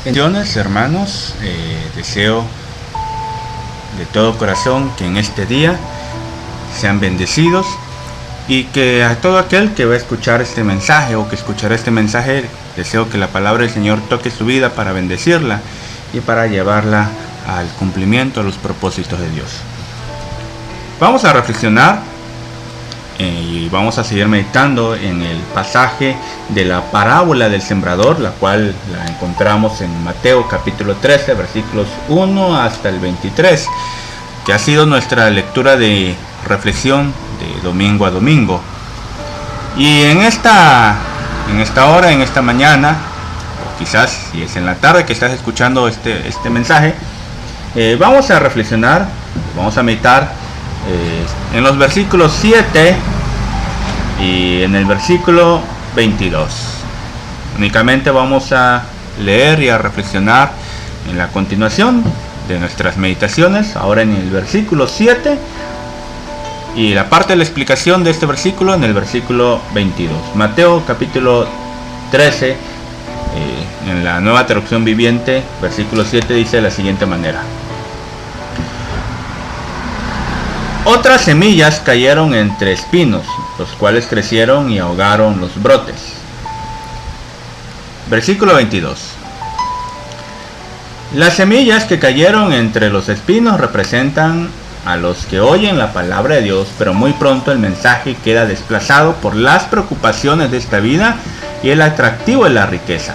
Bendiciones, hermanos. Deseo de todo corazón que en este día sean bendecidos y que a todo aquel que va a escuchar este mensaje o que escuchará este mensaje, deseo que la palabra del Señor toque su vida para bendecirla y para llevarla al cumplimiento de los propósitos de Dios. Vamos a reflexionar y vamos a seguir meditando en el pasaje de la parábola del sembrador, la cual la encontramos en Mateo capítulo 13, versículos 1 hasta el 23, que ha sido nuestra lectura de reflexión de domingo a domingo. Y en esta hora, en esta mañana, o quizás si es en la tarde que estás escuchando este mensaje, vamos a reflexionar, vamos a meditar en los versículos 7 y en el versículo 22. Únicamente vamos a leer y a reflexionar en la continuación de nuestras meditaciones, ahora en el versículo 7 y la parte de la explicación de este versículo en el versículo 22. Mateo capítulo 13, en la Nueva Traducción Viviente, versículo 7 dice de la siguiente manera: otras semillas cayeron entre espinos, los cuales crecieron y ahogaron los brotes. Versículo 22. Las semillas que cayeron entre los espinos representan a los que oyen la palabra de Dios, pero muy pronto el mensaje queda desplazado por las preocupaciones de esta vida y el atractivo de la riqueza.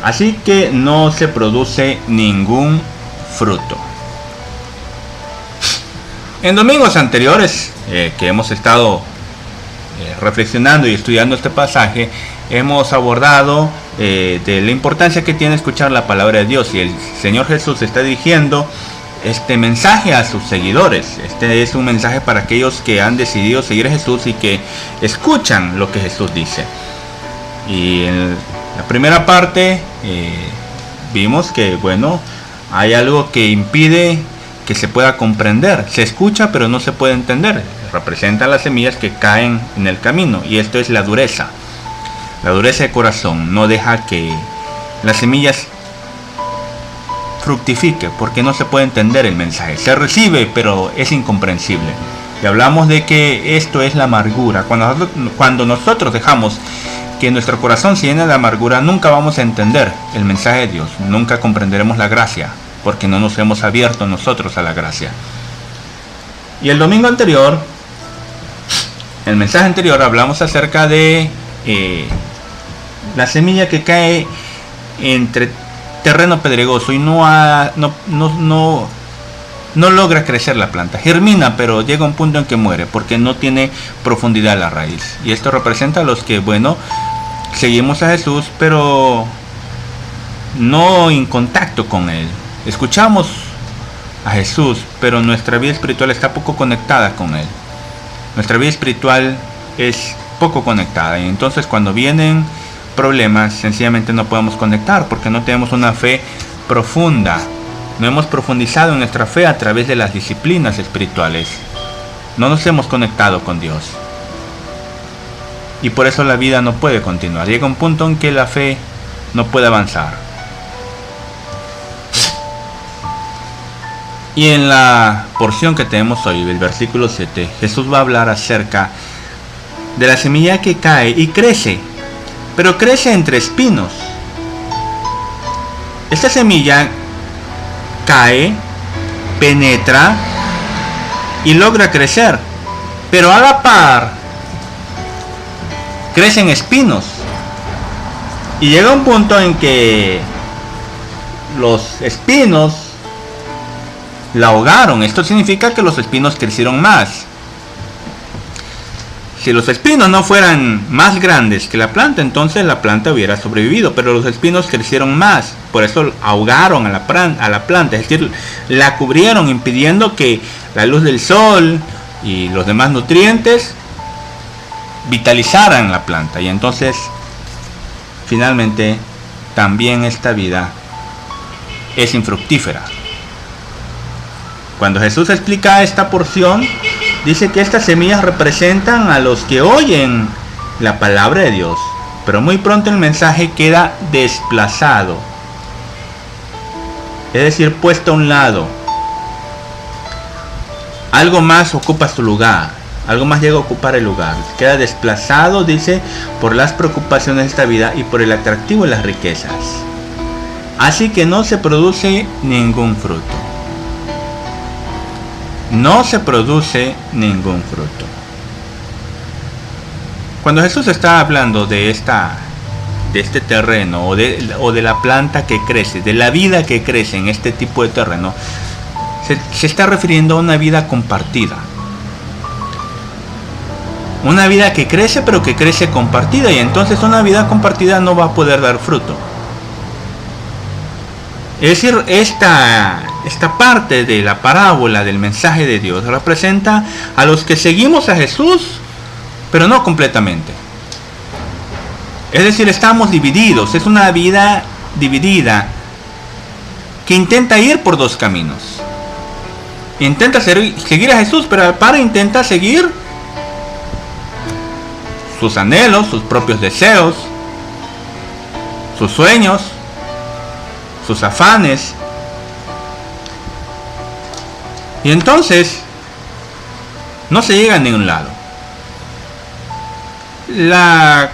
Así que no se produce ningún fruto. En domingos anteriores que hemos estado reflexionando y estudiando este pasaje, hemos abordado de la importancia que tiene escuchar la palabra de Dios, y el Señor Jesús está dirigiendo este mensaje a sus seguidores. Este es un mensaje para aquellos que han decidido seguir a Jesús y que escuchan lo que Jesús dice. Y en la primera parte vimos que hay algo que impide que se pueda comprender. Se escucha pero no se puede entender. Representan las semillas que caen en el camino, y esto es la dureza de corazón. No deja que las semillas fructifique porque no se puede entender el mensaje. Se recibe pero es incomprensible. Y hablamos de que esto es la amargura. Cuando nosotros dejamos que nuestro corazón se llene de amargura, nunca vamos a entender el mensaje de Dios, nunca comprenderemos la gracia, porque no nos hemos abierto nosotros a la gracia. Y el domingo anterior, el mensaje anterior, hablamos acerca de la semilla que cae entre terreno pedregoso y no logra crecer la planta. Germina, pero llega un punto en que muere porque no tiene profundidad la raíz. Y esto representa a los que, seguimos a Jesús, pero no en contacto con Él. Escuchamos a Jesús, pero nuestra vida espiritual está poco conectada con Él. Nuestra vida espiritual es poco conectada, y entonces cuando vienen problemas sencillamente no podemos conectar porque no tenemos una fe profunda. No hemos profundizado en nuestra fe a través de las disciplinas espirituales. No nos hemos conectado con Dios. Y por eso la vida no puede continuar. Llega un punto en que la fe no puede avanzar. Y en la porción que tenemos hoy, el versículo 7, Jesús va a hablar acerca de la semilla que cae y crece, pero crece entre espinos. Esta semilla cae, penetra y logra crecer, pero a la par crecen espinos, y llega un punto en que los espinos la ahogaron. Esto significa que los espinos crecieron más. Si los espinos no fueran más grandes que la planta, entonces la planta hubiera sobrevivido, pero los espinos crecieron más, por eso ahogaron a la planta, es decir, la cubrieron, impidiendo que la luz del sol y los demás nutrientes vitalizaran la planta. Y entonces finalmente también esta vida es infructífera. Cuando Jesús explica esta porción, dice que estas semillas representan a los que oyen la palabra de Dios, pero muy pronto el mensaje queda desplazado es decir, puesto a un lado. Algo más ocupa su lugar, algo más llega a ocupar el lugar. Queda desplazado, dice, por las preocupaciones de esta vida y por el atractivo de las riquezas. Así que no se produce ningún fruto. No se produce ningún fruto. Cuando Jesús está hablando de este terreno o de la planta que crece, de la vida que crece en este tipo de terreno, se está refiriendo a una vida compartida. Una vida que crece, pero que crece compartida, y entonces una vida compartida no va a poder dar fruto. Es decir, esta parte de la parábola del mensaje de Dios representa a los que seguimos a Jesús, pero no completamente. Es decir, estamos divididos. Es una vida dividida que intenta ir por dos caminos. Intenta seguir a Jesús, pero al par intenta seguir sus anhelos, sus propios deseos, sus sueños, sus afanes. Y entonces no se llega a ningún lado. La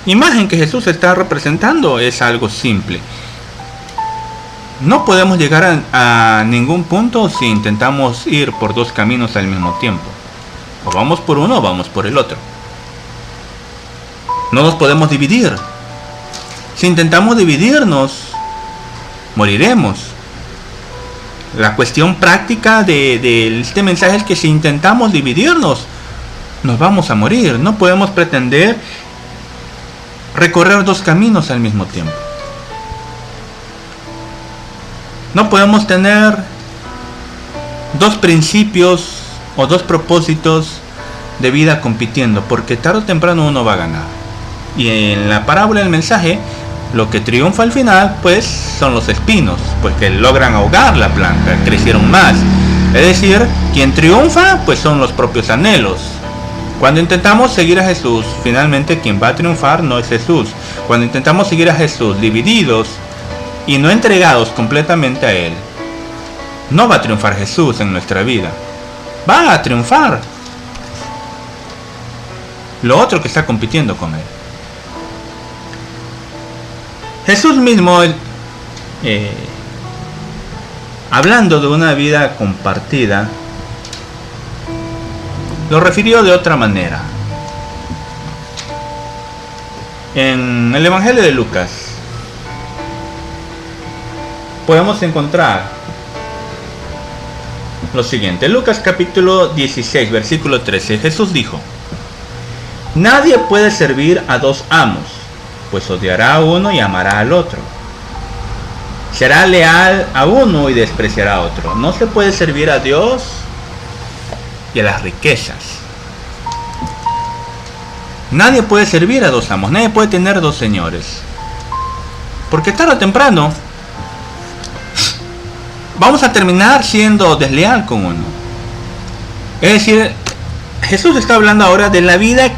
imagen que Jesús está representando es algo simple. No podemos llegar a ningún punto si intentamos ir por dos caminos al mismo tiempo. O vamos por uno o vamos por el otro. No nos podemos dividir. Si intentamos dividirnos, moriremos. La cuestión práctica de este mensaje es que si intentamos dividirnos, nos vamos a morir. No podemos pretender recorrer dos caminos al mismo tiempo. No podemos tener dos principios o dos propósitos de vida compitiendo, porque tarde o temprano uno va a ganar. Y en la parábola del mensaje, lo que triunfa al final, pues, son los espinos, pues que logran ahogar la planta, crecieron más. Es decir, quien triunfa, pues son los propios anhelos. Cuando intentamos seguir a Jesús, finalmente quien va a triunfar no es Jesús. Cuando intentamos seguir a Jesús divididos y no entregados completamente a Él, no va a triunfar Jesús en nuestra vida. Va a triunfar lo otro que está compitiendo con Él. Jesús mismo, hablando de una vida compartida, lo refirió de otra manera. En el Evangelio de Lucas podemos encontrar lo siguiente. Lucas capítulo 16, versículo 13. Jesús dijo: nadie puede servir a dos amos, pues odiará a uno y amará al otro. Será leal a uno y despreciará a otro. No se puede servir a Dios y a las riquezas. Nadie puede servir a dos amos, nadie puede tener dos señores, porque tarde o temprano vamos a terminar siendo desleal con uno. Es decir, Jesús está hablando ahora de la vida,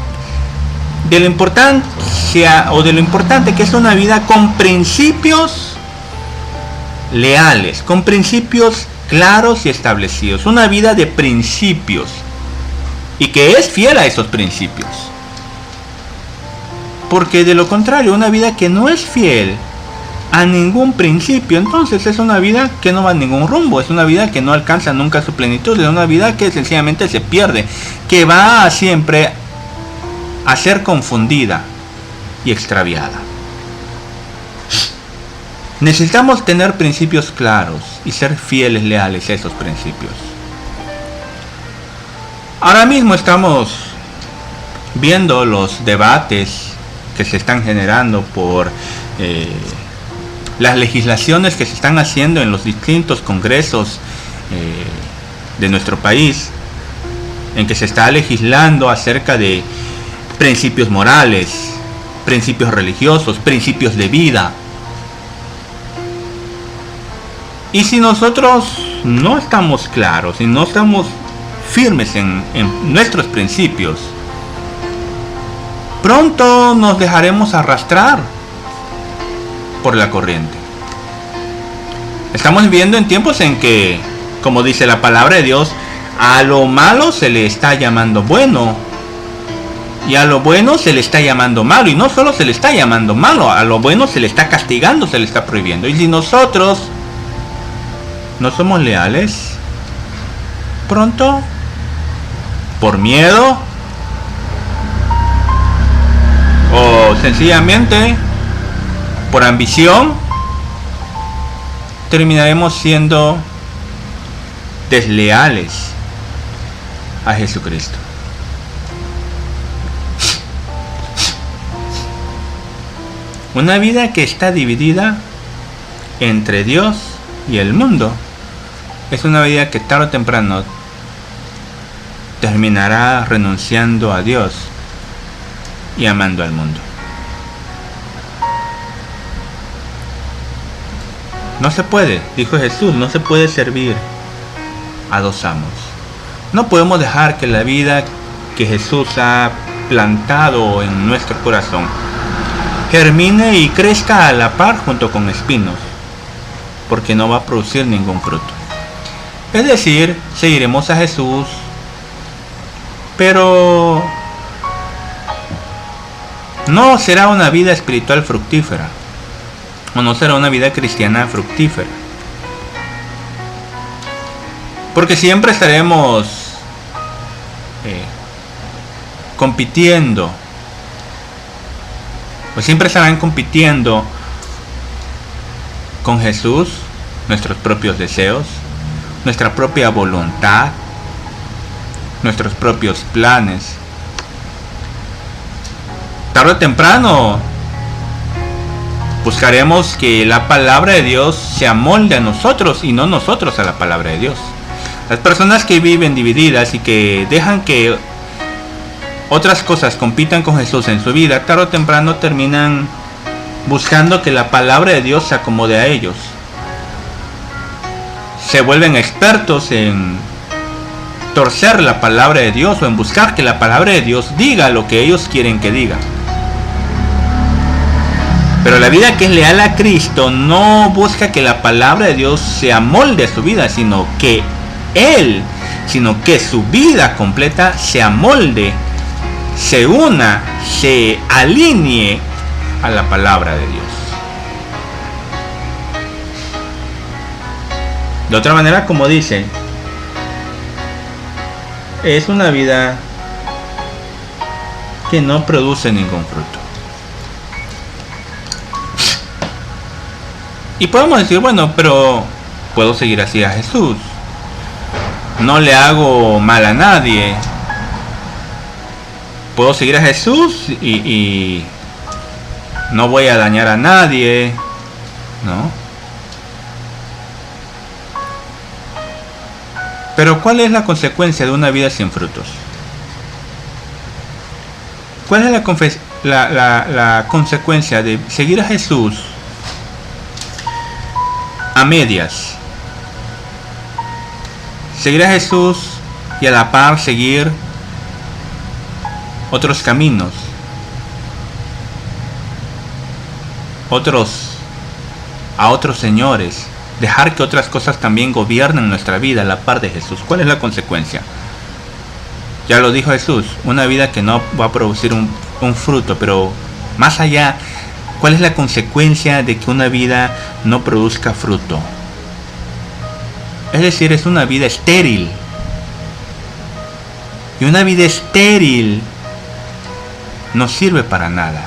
de la importancia o de lo importante que es una vida con principios leales, con principios claros y establecidos, una vida de principios y que es fiel a esos principios. Porque de lo contrario, una vida que no es fiel a ningún principio, entonces es una vida que no va a ningún rumbo, es una vida que no alcanza nunca su plenitud, es una vida que sencillamente se pierde, que va siempre a ser confundida y extraviada. Necesitamos tener principios claros y ser fieles, leales a esos principios. Ahora mismo estamos viendo los debates que se están generando por las legislaciones que se están haciendo en los distintos congresos de nuestro país, en que se está legislando acerca de principios morales, principios religiosos, principios de vida. Y si nosotros no estamos claros y no estamos firmes en nuestros principios, pronto nos dejaremos arrastrar por la corriente. Estamos viviendo en tiempos en que, como dice la palabra de Dios, a lo malo se le está llamando bueno y a lo bueno se le está llamando malo. Y no solo se le está llamando malo, a lo bueno se le está castigando, se le está prohibiendo. Y si nosotros no somos leales, pronto, por miedo o sencillamente por ambición, terminaremos siendo desleales a Jesucristo. Una vida que está dividida entre Dios y el mundo es una vida que tarde o temprano terminará renunciando a Dios y amando al mundo. No se puede, dijo Jesús, no se puede servir a dos amos. No podemos dejar que la vida que Jesús ha plantado en nuestro corazón germine y crezca a la par junto con espinos, porque no va a producir ningún fruto. Es decir, seguiremos a Jesús, pero no será una vida espiritual fructífera, o no será una vida cristiana fructífera, porque siempre estaremos compitiendo, o siempre estarán compitiendo con Jesús, nuestros propios deseos, nuestra propia voluntad, nuestros propios planes. Tarde o temprano buscaremos que la palabra de Dios se amolde a nosotros y no nosotros a la palabra de Dios. Las personas que viven divididas y que dejan que otras cosas compitan con Jesús en su vida, tarde o temprano terminan buscando que la palabra de Dios se acomode a ellos. Se vuelven expertos en torcer la palabra de Dios o en buscar que la palabra de Dios diga lo que ellos quieren que diga. Pero la vida que es leal a Cristo no busca que la palabra de Dios se amolde a su vida, sino que su vida completa se amolde, se una, se alinee a la palabra de Dios. De otra manera, como dice, es una vida que no produce ningún fruto. Y podemos decir, bueno, pero puedo seguir así a Jesús. No le hago mal a nadie. Puedo seguir a Jesús y no voy a dañar a nadie, ¿no? Pero ¿cuál es la consecuencia de una vida sin frutos? ¿Cuál es la consecuencia de seguir a Jesús a medias? Seguir a Jesús y a la par seguir otros caminos, a otros señores, dejar que otras cosas también gobiernen nuestra vida a la par de Jesús. ¿Cuál es la consecuencia? Ya lo dijo Jesús, una vida que no va a producir un fruto, pero más allá, ¿cuál es la consecuencia de que una vida no produzca fruto? Es decir, es una vida estéril. Y una vida estéril no sirve para nada.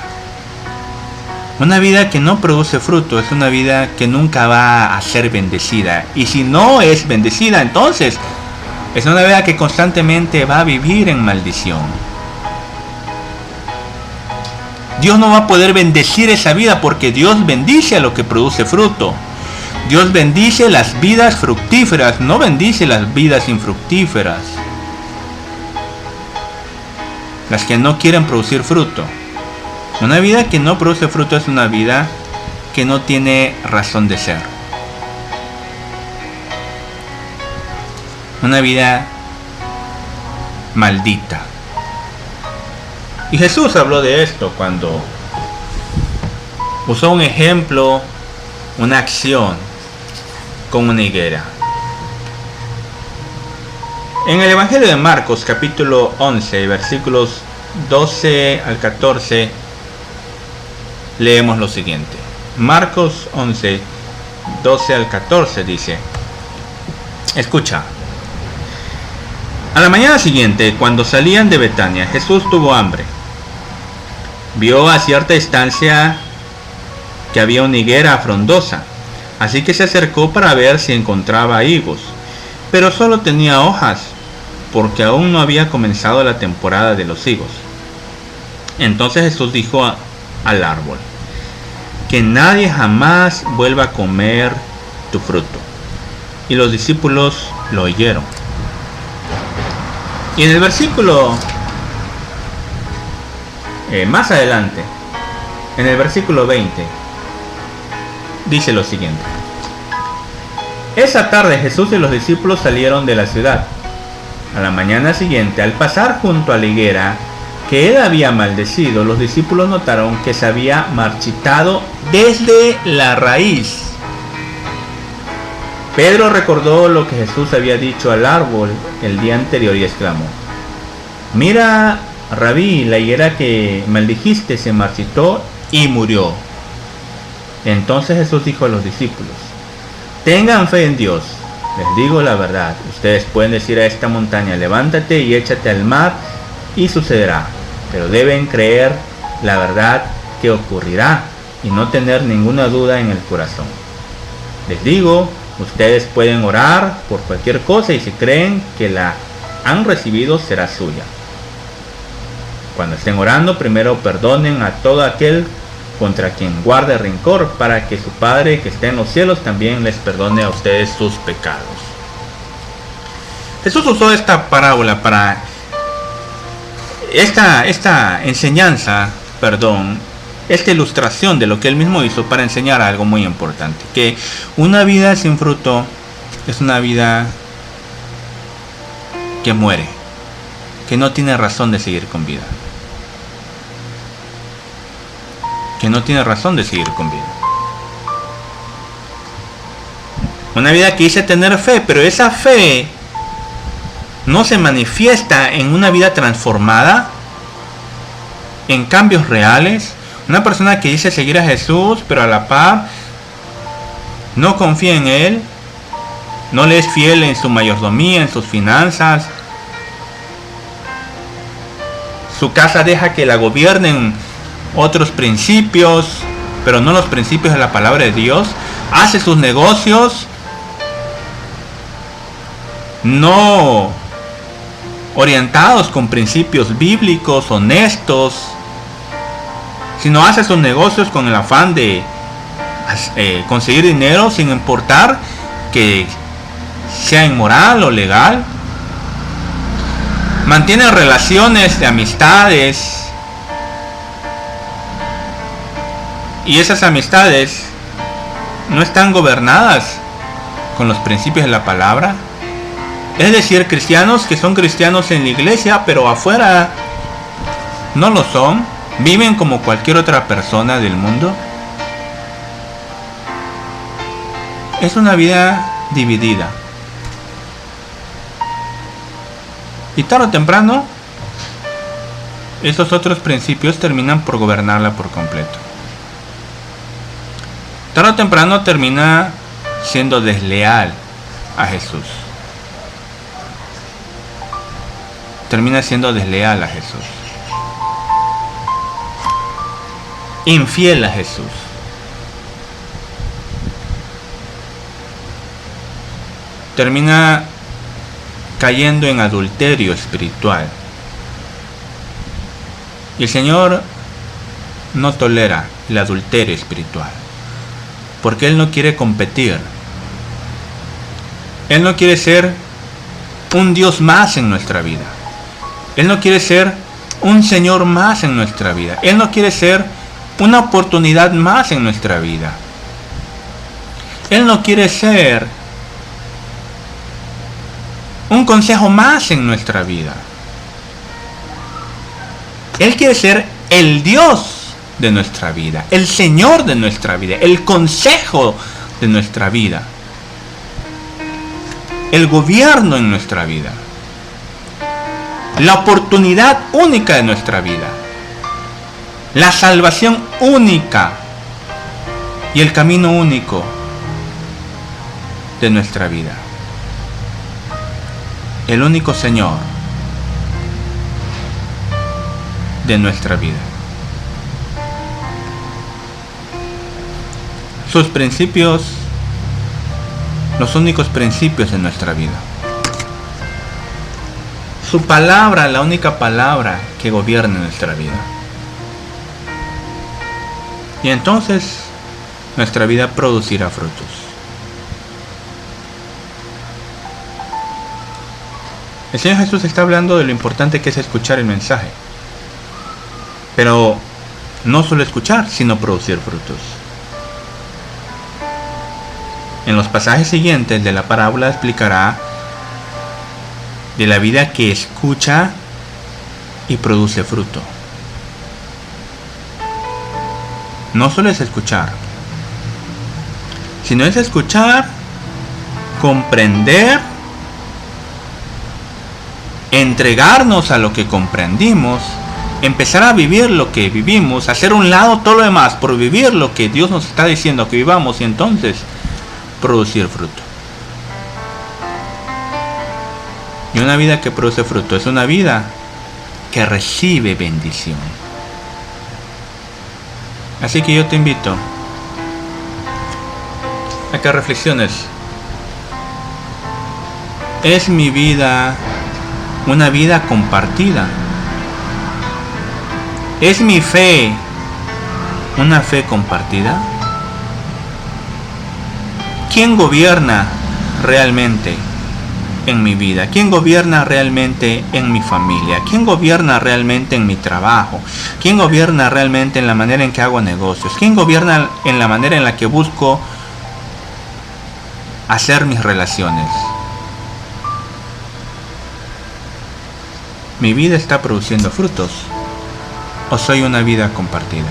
Una vida que no produce fruto es una vida que nunca va a ser bendecida. Y si no es bendecida, entonces es una vida que constantemente va a vivir en maldición. Dios no va a poder bendecir esa vida porque Dios bendice a lo que produce fruto. Dios bendice las vidas fructíferas, no bendice las vidas infructíferas. Las que no quieren producir fruto. Una vida que no produce fruto es una vida que no tiene razón de ser. Una vida maldita. Y Jesús habló de esto cuando usó un ejemplo, una acción con una higuera. En el Evangelio de Marcos, capítulo 11, versículos 12 al 14, leemos lo siguiente. Marcos 11, 12 al 14 dice: escucha. A la mañana siguiente, cuando salían de Betania, Jesús tuvo hambre. Vio a cierta distancia que había una higuera frondosa, así que se acercó para ver si encontraba higos, pero solo tenía hojas, porque aún no había comenzado la temporada de los higos. Entonces Jesús dijo al árbol: que nadie jamás vuelva a comer tu fruto. Y los discípulos lo oyeron. Y en el versículo más adelante, en el versículo 20, dice lo siguiente: esa tarde Jesús y los discípulos salieron de la ciudad. A la mañana siguiente, al pasar junto a la higuera que él había maldecido, los discípulos notaron que se había marchitado desde la raíz. Pedro recordó lo que Jesús había dicho al árbol el día anterior y exclamó: mira, Rabí, la higuera que maldijiste se marchitó y murió. Entonces Jesús dijo a los discípulos: tengan fe en Dios. Les digo la verdad, ustedes pueden decir a esta montaña: levántate y échate al mar, y sucederá. Pero deben creer la verdad que ocurrirá y no tener ninguna duda en el corazón. Les digo, ustedes pueden orar por cualquier cosa y si creen que la han recibido, será suya. Cuando estén orando, primero perdonen a todo aquel contra quien guarde rencor, para que su Padre que está en los cielos también les perdone a ustedes sus pecados. Jesús usó esta parábola para esta enseñanza, esta ilustración de lo que él mismo hizo para enseñar algo muy importante, que una vida sin fruto es una vida que muere, que no tiene razón de seguir con vida. Que no tiene razón de seguir con vida. Una vida que dice tener fe, pero esa fe no se manifiesta en una vida transformada, en cambios reales. Una persona que dice seguir a Jesús, pero a la par no confía en Él, no le es fiel en su mayordomía, en sus finanzas. Su casa deja que la gobiernen otros principios, pero no los principios de la palabra de Dios. Hace sus negocios no orientados con principios bíblicos, honestos, sino hace sus negocios con el afán de conseguir dinero, sin importar que sea inmoral o legal. Mantiene relaciones de amistades, y esas amistades no están gobernadas con los principios de la palabra. Es decir, cristianos que son cristianos en la iglesia, pero afuera no lo son. Viven como cualquier otra persona del mundo. Es una vida dividida. Y tarde o temprano, esos otros principios terminan por gobernarla por completo. Tarde o temprano termina siendo desleal a Jesús. Termina siendo desleal a Jesús. Infiel a Jesús. Termina cayendo en adulterio espiritual. Y el Señor no tolera el adulterio espiritual, porque Él no quiere competir. Él no quiere ser un Dios más en nuestra vida. Él no quiere ser un Señor más en nuestra vida. Él no quiere ser una oportunidad más en nuestra vida. Él no quiere ser un consejo más en nuestra vida. Él quiere ser el Dios de nuestra vida, el Señor de nuestra vida, el consejo de nuestra vida. el gobierno en nuestra vida, la oportunidad única de nuestra vida, la salvación única y el camino único de nuestra vida. El único Señor de nuestra vida. Sus principios, los únicos principios de nuestra vida. Su palabra, la única palabra que gobierna nuestra vida. Y entonces nuestra vida producirá frutos. El Señor Jesús está hablando de lo importante que es escuchar el mensaje. Pero no solo escuchar, sino producir frutos. En los pasajes siguientes de la parábola explicará de la vida que escucha y produce fruto. No solo es escuchar, sino es escuchar, comprender, entregarnos a lo que comprendimos, empezar a vivir lo que vivimos, hacer a un lado todo lo demás por vivir lo que Dios nos está diciendo que vivamos y entonces producir fruto. Y una vida que produce fruto es una vida que recibe bendición. Así que yo te invito a que reflexiones. ¿Es mi vida una vida compartida? ¿Es mi fe una fe compartida? ¿Quién gobierna realmente en mi vida? ¿Quién gobierna realmente en mi familia? ¿Quién gobierna realmente en mi trabajo? ¿Quién gobierna realmente en la manera en que hago negocios? ¿Quién gobierna en la manera en la que busco hacer mis relaciones? ¿Mi vida está produciendo frutos? ¿O soy una vida compartida?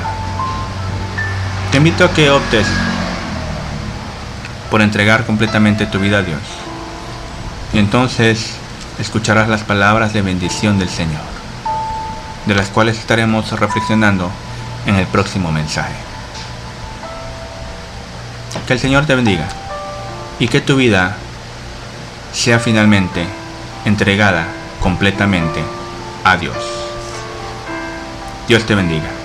Te invito a que optes por entregar completamente tu vida a Dios. Y entonces escucharás las palabras de bendición del Señor, de las cuales estaremos reflexionando en el próximo mensaje. Que el Señor te bendiga y que tu vida sea finalmente entregada completamente a Dios. Dios te bendiga.